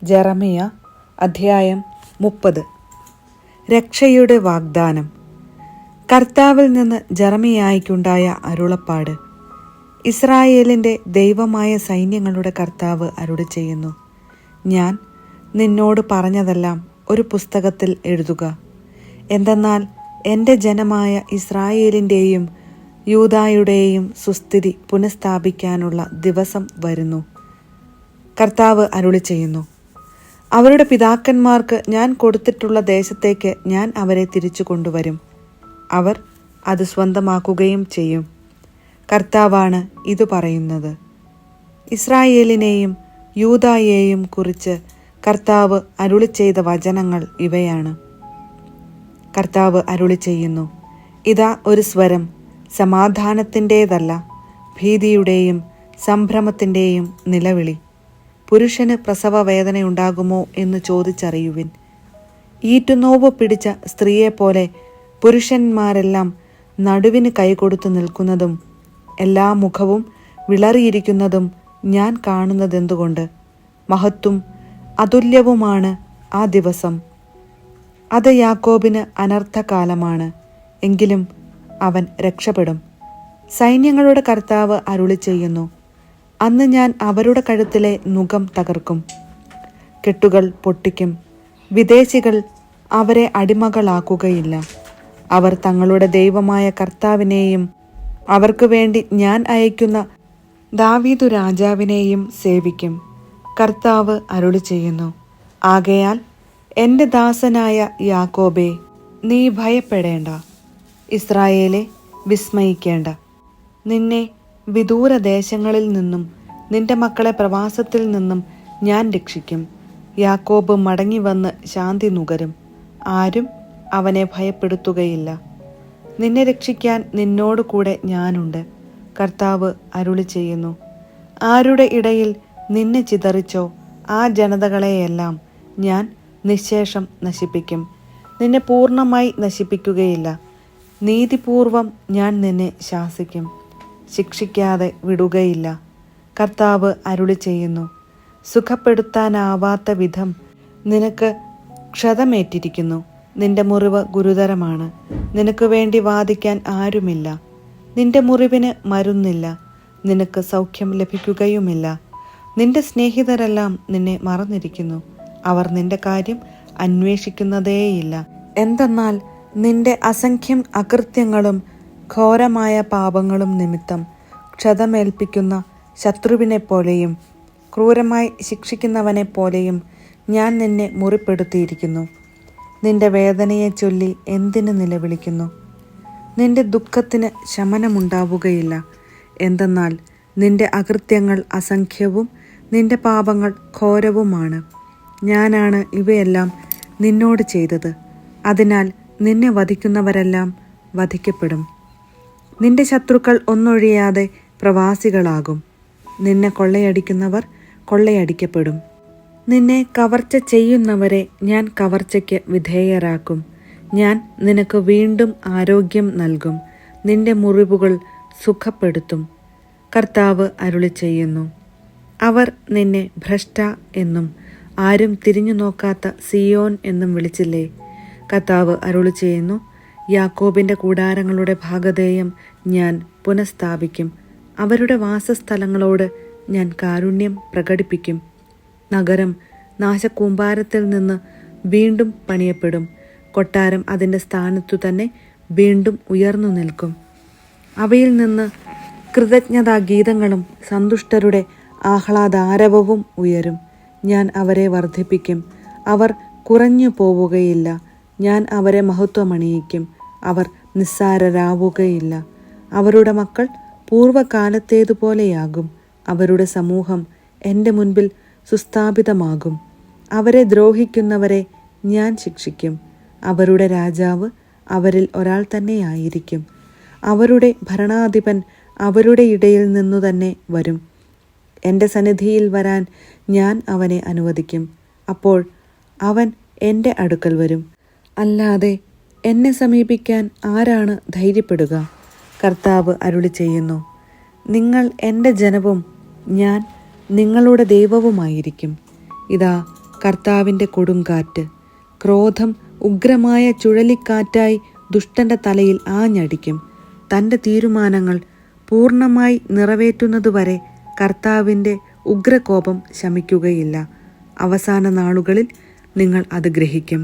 ജെറമിയ അധ്യായം 30. രക്ഷയുടെ വാഗ്ദാനം. കർത്താവിൽ നിന്ന് ജെറമിയായ്ക്കുണ്ടായ അരുളപ്പാട്. ഇസ്രായേലിൻ്റെ ദൈവമായ സൈന്യങ്ങളുടെ കർത്താവ് അരുളിച്ചെയ്യുന്നു: ഞാൻ നിന്നോട് പറഞ്ഞതെല്ലാം ഒരു പുസ്തകത്തിൽ എഴുതുക. എന്തെന്നാൽ എൻ്റെ ജനമായ ഇസ്രായേലിൻ്റെയും യൂദായുടെയും സുസ്ഥിതി പുനഃസ്ഥാപിക്കാനുള്ള ദിവസം വരുന്നു. കർത്താവ് അരുളിച്ചെയ്യുന്നു: അവരുടെ പിതാക്കന്മാർക്ക് ഞാൻ കൊടുത്തിട്ടുള്ള ദേശത്തേക്ക് ഞാൻ അവരെ തിരിച്ചു കൊണ്ടുവരും. അവർ അത് സ്വന്തമാക്കുകയും ചെയ്യും. കർത്താവാണ് ഇത് പറയുന്നത്. ഇസ്രായേലിനെയും യൂദായെയും കുറിച്ച് കർത്താവ് അരുളിച്ചെയ്ത വചനങ്ങൾ ഇവയാണ്. കർത്താവ് അരുളിച്ചെയ്യുന്നു: ഇതാ ഒരു സ്വരം, സമാധാനത്തിൻ്റേതല്ല, ഭീതിയുടെയും സംഭ്രമത്തിൻ്റെയും നിലവിളി. പുരുഷന് പ്രസവവേദനയുണ്ടാകുമോ എന്ന് ചോദിച്ചറിയുവിൻ. ഈറ്റുനോവ് പിടിച്ച സ്ത്രീയെപ്പോലെ പുരുഷന്മാരെല്ലാം നടുവിന് കൈകൊടുത്തു നിൽക്കുന്നതും എല്ലാ മുഖവും വിളറിയിരിക്കുന്നതും ഞാൻ കാണുന്നതെന്തുകൊണ്ട്? മഹത്തും അതുല്യവുമാണ് ആ ദിവസം. അത് യാക്കോബിന് അനർത്ഥകാലമാണ്, എങ്കിലും അവൻ രക്ഷപ്പെടും. സൈന്യങ്ങളുടെ കർത്താവ് അരുളിച്ചെയ്യുന്നു: അന്ന് ഞാൻ അവരുടെ കഴുത്തിലെ നുകം തകർക്കും, കെട്ടുകൾ പൊട്ടിക്കും. വിദേശികൾ അവരെ അടിമകളാക്കുകയില്ല. അവർ തങ്ങളുടെ ദൈവമായ കർത്താവിനെയും അവർക്ക് വേണ്ടി ഞാൻ അയക്കുന്ന ദാവീദു രാജാവിനെയും സേവിക്കും. കർത്താവ് അരുളിച്ചെയ്യുന്നു: ആകയാൽ എൻ്റെ ദാസനായ യാക്കോബേ, നീ ഭയപ്പെടേണ്ട. ഇസ്രായേലെ, വിസ്മയിക്കേണ്ട. നിന്നെ വിദൂരദേശങ്ങളിൽ നിന്നും നിന്റെ മക്കളെ പ്രവാസത്തിൽ നിന്നും ഞാൻ രക്ഷിക്കും. യാക്കോബ് മടങ്ങി വന്ന് ശാന്തി നുകരും. ആരും അവനെ ഭയപ്പെടുത്തുകയില്ല. നിന്നെ രക്ഷിക്കാൻ നിന്നോട് കൂടെ ഞാനുണ്ട്. കർത്താവ് അരുളിച്ചെയ്യുന്നു: ആരുടെ ഇടയിൽ നിന്നെ ചിതറിച്ചോ ആ ജനതകളെയെല്ലാം ഞാൻ നിശേഷം നശിപ്പിക്കും. നിന്നെ പൂർണ്ണമായി നശിപ്പിക്കുകയില്ല. നീതിപൂർവം ഞാൻ നിന്നെ ശാസിക്കും, ശിക്ഷിക്കാതെ വിടുകയില്ല. കർത്താവ് അരുളിച്ചെയ്യുന്നു: സുഖപ്പെടുത്താനാവാത്ത വിധം നിനക്ക് ക്ഷതമേറ്റിരിക്കുന്നു. നിന്റെ മുറിവ് ഗുരുതരമാണ്. നിനക്ക് വേണ്ടി വാദിക്കാൻ ആരുമില്ല. നിന്റെ മുറിവിന് മരുന്നില്ല. നിനക്ക് സൗഖ്യം ലഭിക്കുകയുമില്ല. നിന്റെ സ്നേഹിതരെല്ലാം നിന്നെ മറന്നിരിക്കുന്നു. അവർ നിന്റെ കാര്യം അന്വേഷിക്കുന്നതേയില്ല. എന്തെന്നാൽ നിന്റെ അസംഖ്യം അകൃത്യങ്ങളും ഘോരമായ പാപങ്ങളും നിമിത്തം ക്ഷതമേൽപ്പിക്കുന്ന ശത്രുവിനെപ്പോലെയും ക്രൂരമായി ശിക്ഷിക്കുന്നവനെപ്പോലെയും ഞാൻ നിന്നെ മുറിപ്പെടുത്തിയിരിക്കുന്നു. നിന്റെ വേദനയെ ചൊല്ലി എന്തിനു നിലവിളിക്കുന്നു? നിന്റെ ദുഃഖത്തിന് ശമനമുണ്ടാവുകയില്ല. എന്തെന്നാൽ നിന്റെ അകൃത്യങ്ങൾ അസംഖ്യവും നിന്റെ പാപങ്ങൾ ഘോരവുമാണ്. ഞാനാണ് ഇവയെല്ലാം നിന്നോട് ചെയ്തത്. അതിനാൽ നിന്നെ വധിക്കുന്നവരെല്ലാം വധിക്കപ്പെടും. നിന്റെ ശത്രുക്കൾ ഒന്നൊഴിയാതെ പ്രവാസികളാകും. നിന്നെ കൊള്ളയടിക്കുന്നവർ കൊള്ളയടിക്കപ്പെടും. നിന്നെ കവർച്ച ചെയ്യുന്നവരെ ഞാൻ കവർച്ചയ്ക്ക് വിധേയരാക്കും. ഞാൻ നിനക്ക് വീണ്ടും ആരോഗ്യം നൽകും. നിന്റെ മുറിവുകൾ സുഖപ്പെടുത്തും. കർത്താവ് അരുളിച്ചെയ്യുന്നു: അവർ നിന്നെ ഭ്രഷ്ട എന്നും ആരും തിരിഞ്ഞു നോക്കാത്ത സിയോൻ എന്നും വിളിച്ചില്ലേ? കർത്താവ് അരുളിച്ചെയ്യുന്നു: യാക്കോബിൻ്റെ കൂടാരങ്ങളുടെ ഭാഗധേയം ഞാൻ പുനഃസ്ഥാപിക്കും. അവരുടെ വാസസ്ഥലങ്ങളോട് ഞാൻ കാരുണ്യം പ്രകടിപ്പിക്കും. നഗരം നാശകൂമ്പാരത്തിൽ നിന്ന് വീണ്ടും പണിയപ്പെടും. കൊട്ടാരം അതിൻ്റെ സ്ഥാനത്തു തന്നെ വീണ്ടും ഉയർന്നു നിൽക്കും. അവയിൽ നിന്ന് കൃതജ്ഞതാഗീതങ്ങളും സന്തുഷ്ടരുടെ ആഹ്ലാദാരവവും ഉയരും. ഞാൻ അവരെ വർദ്ധിപ്പിക്കും. അവർ കുറഞ്ഞു പോവുകയില്ല. ഞാൻ അവരെ മഹത്വമണിയിക്കും. അവർ നിസ്സാരരാവുകയില്ല. അവരുടെ മക്കൾ പൂർവ്വകാലത്തേതുപോലെയാകും. അവരുടെ സമൂഹം എൻ്റെ മുൻപിൽ സുസ്ഥാപിതമാകും. അവരെ ദ്രോഹിക്കുന്നവരെ ഞാൻ ശിക്ഷിക്കും. അവരുടെ രാജാവ് അവരിൽ ഒരാൾ തന്നെയായിരിക്കും. അവരുടെ ഭരണാധിപൻ അവരുടെ ഇടയിൽ നിന്നു തന്നെ വരും. എൻ്റെ സന്നിധിയിൽ വരാൻ ഞാൻ അവനെ അനുവദിക്കും. അപ്പോൾ അവൻ എൻ്റെ അടുക്കൽ വരും. അല്ലാതെ എന്നെ സമീപിക്കാൻ ആരാണ് ധൈര്യപ്പെടുക? കർത്താവ് അരുളിച്ചെയ്യുന്നു: നിങ്ങൾ എൻ്റെ ജനവും ഞാൻ നിങ്ങളുടെ ദൈവവുമായിരിക്കും. ഇതാ, കർത്താവിൻ്റെ കൊടുങ്കാറ്റ്. ക്രോധം ഉഗ്രമായ ചുഴലിക്കാറ്റായി ദുഷ്ടന്റെ തലയിൽ ആഞ്ഞടിക്കും. തൻ്റെ തീരുമാനങ്ങൾ പൂർണ്ണമായി നിറവേറ്റുന്നതുവരെ കർത്താവിൻ്റെ ഉഗ്രകോപം ശമിക്കുകയില്ല. അവസാന നാളുകളിൽ നിങ്ങൾ അത് ഗ്രഹിക്കും.